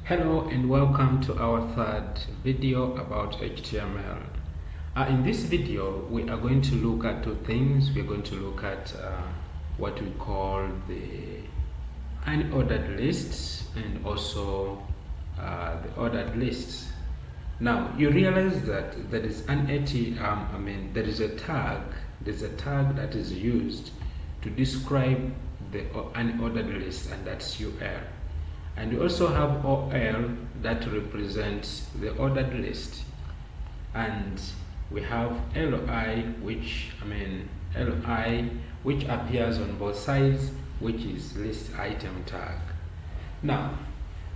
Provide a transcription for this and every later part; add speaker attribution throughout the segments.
Speaker 1: Hello and welcome to our third video about HTML. In this video we are going to look at two things. We're going to look at what we call the unordered lists and also the ordered lists. Now you realize that there is there is a tag. There's a tag that is used to describe the unordered list, and that's UL. And we also have OL that represents the ordered list, and we have LI which appears on both sides, which is list item tag. Now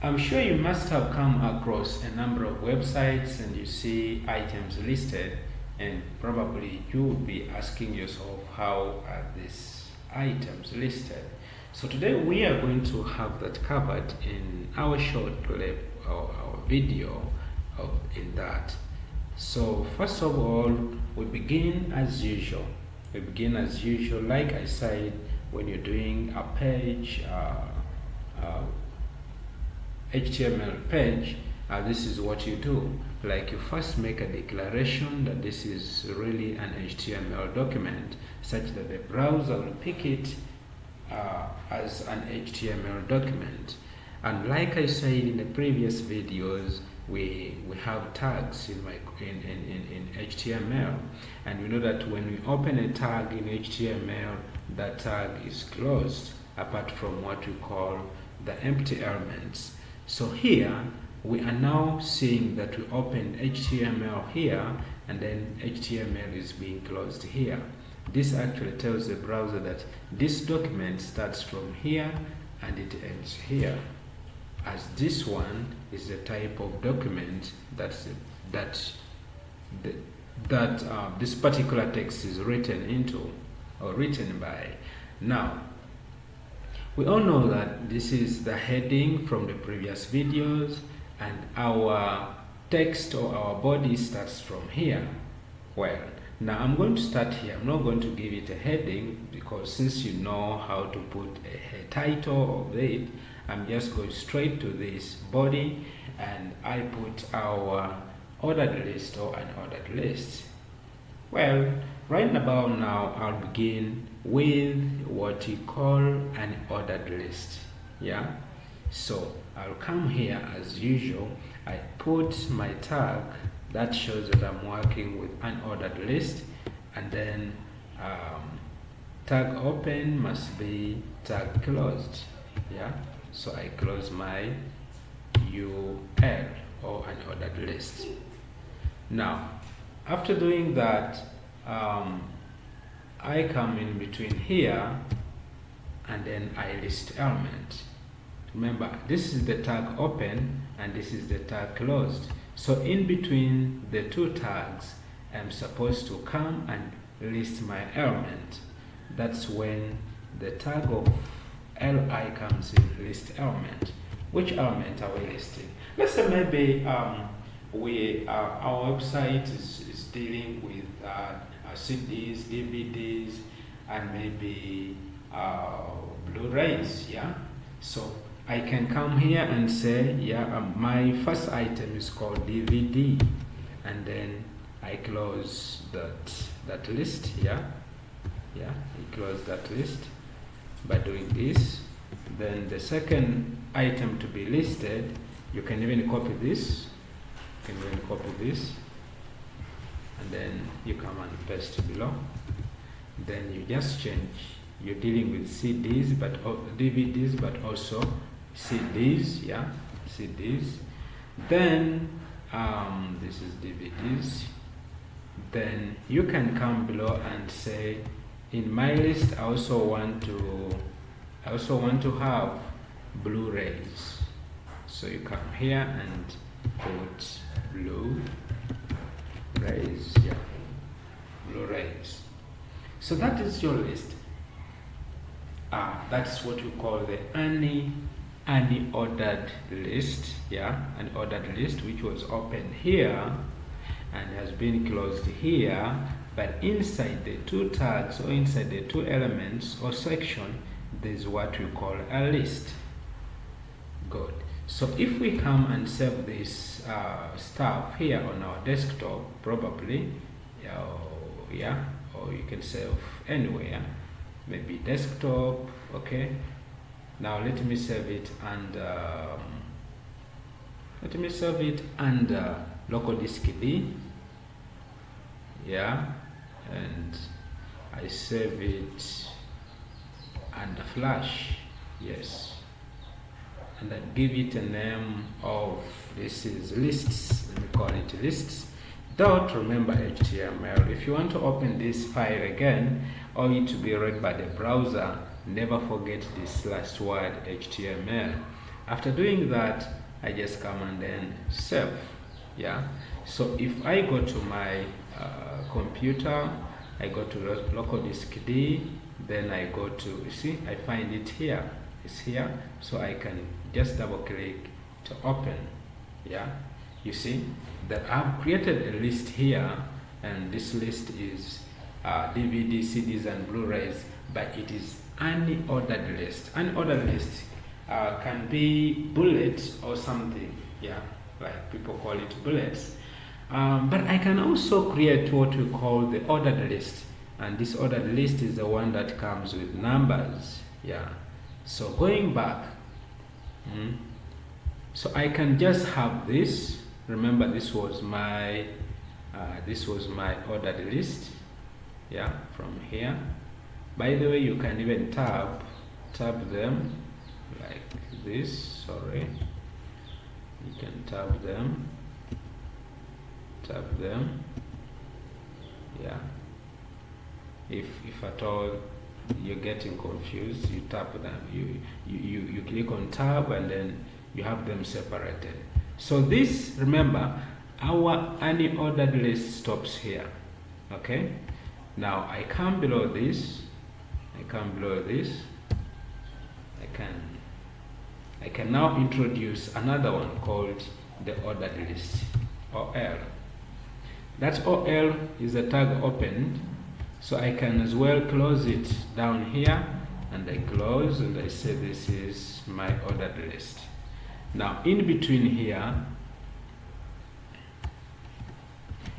Speaker 1: I'm sure you must have come across a number of websites and you see items listed, and probably you would be asking yourself, how are these items listed? So today we are going to have that covered in our short clip or our video in that. So first of all, we begin as usual. Like I said, when you're doing a page, HTML page, this is what you do. Like, you first make a declaration that this is really an HTML document, such that the browser will pick it as an HTML document. And like I said in the previous videos, we have tags in HTML, and we know that when we open a tag in HTML, that tag is closed apart from what we call the empty elements. So here we are now seeing that we open HTML here, and then HTML is being closed here. This actually tells the browser that this document starts from here and it ends here, as this one is the type of document that this particular text is written into or written by. Now we all know that this is the heading from the previous videos, and our text or our body starts from here. Well, now I'm going to start here. I'm not going to give it a heading, because since you know how to put a title of it, I'm just going straight to this body, and I put our ordered list or unordered list. Well, right about now I'll begin with what you call an ordered list. Yeah, so I'll come here as usual. I put my tag that shows that I'm working with an ordered list, and then tag open must be tag closed. Yeah, so I close my UL or an ordered list. Now after doing that, I come in between here and then I list element. Remember, this is the tag open and this is the tag closed. So in between the two tags, I'm supposed to come and list my element. That's when the tag of LI comes in, list element. Which element are we listing? Let's say maybe our website is dealing with CDs, DVDs, and maybe Blu-rays. Yeah, so I can come here and say, my first item is called DVD, and then I close that list. I close that list by doing this. Then the second item to be listed, you can even copy this. And then you come and paste below. Then you just change. You're dealing with CDs, but DVDs, but also CDs. Yeah, CDs. Then this is DVDs. Then you can come below and say, in my list, I also want to have Blu-rays. So you come here and put Blu-rays. Yeah, Blu-rays. So that is your list. That's what we call the unordered list. Yeah, an ordered list which was open here and has been closed here, but inside the two tags or inside the two elements or section, there's what we call a list. Good. So if we come and save this stuff here on our desktop, probably, yeah, or you can save anywhere, maybe desktop. Okay, now let me save it, and local disk D. Yeah, and I save it under flash. Yes, and I give it a name of, this is lists. Let me call it lists. Don't remember HTML. If you want to open this file again, or it to be read by the browser, never forget this last word, HTML. After doing that, I just come and then save. Yeah, so if I go to my computer, I go to local disk D, then I go to, you see, I find it here. It's here, so I can just double click to open. Yeah, you see that I've created a list here, and this list is DVD, CDs, and Blu-rays, but it is unordered list. Unordered list can be bullets or something. Yeah, like people call it bullets. But I can also create what we call the ordered list, and this ordered list is the one that comes with numbers. Yeah, so going back, so I can just have this. Remember, this was my ordered list. Yeah, from here. By the way, you can even tab them like this. Sorry, you can tab them. Yeah, if at all you're getting confused, you tap them, you click on tab, and then you have them separated. So this, remember, our unordered list stops here. Okay, now I come below this, I can now introduce another one called the ordered list, OL. That OL is a tag opened, so I can as well close it down here, and I close, and I say this is my ordered list. Now in between here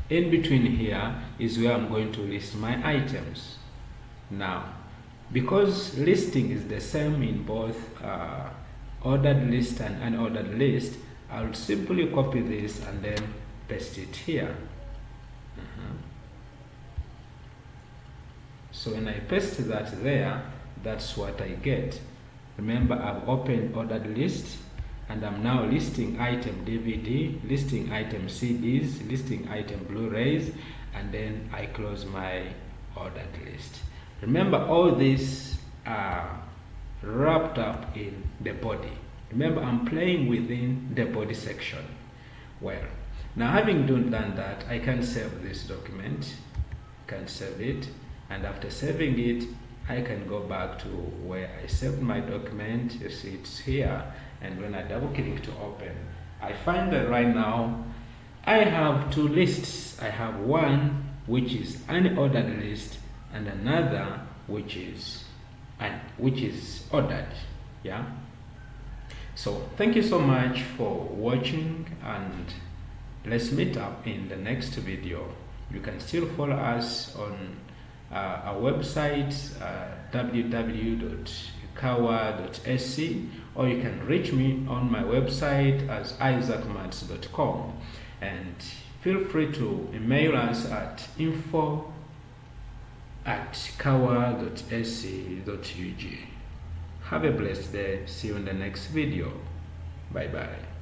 Speaker 1: is where I'm going to list my items. Now, because listing is the same in both ordered list and unordered list, I'll simply copy this and then paste it here. So when I paste that there, that's what I get. Remember, I've opened ordered list, and I'm now listing item DVD, listing item CDs, listing item Blu-rays, and then I close my ordered list. Remember, all these are wrapped up in the body. Remember, I'm playing within the body section. Well, now having done that, I can save this document, can save it, and after saving it, I can go back to where I saved my document. You see, it's here, and when I double click to open, I find that right now I have two lists. I have one which is unordered list, and another which is ordered. Yeah, so thank you so much for watching, and let's meet up in the next video. You can still follow us on our website, www.kawa.sc, or you can reach me on my website as isaacmats.com, and feel free to email us at info@kawa.sc.ug. Have a blessed day. See you in the next video. Bye bye.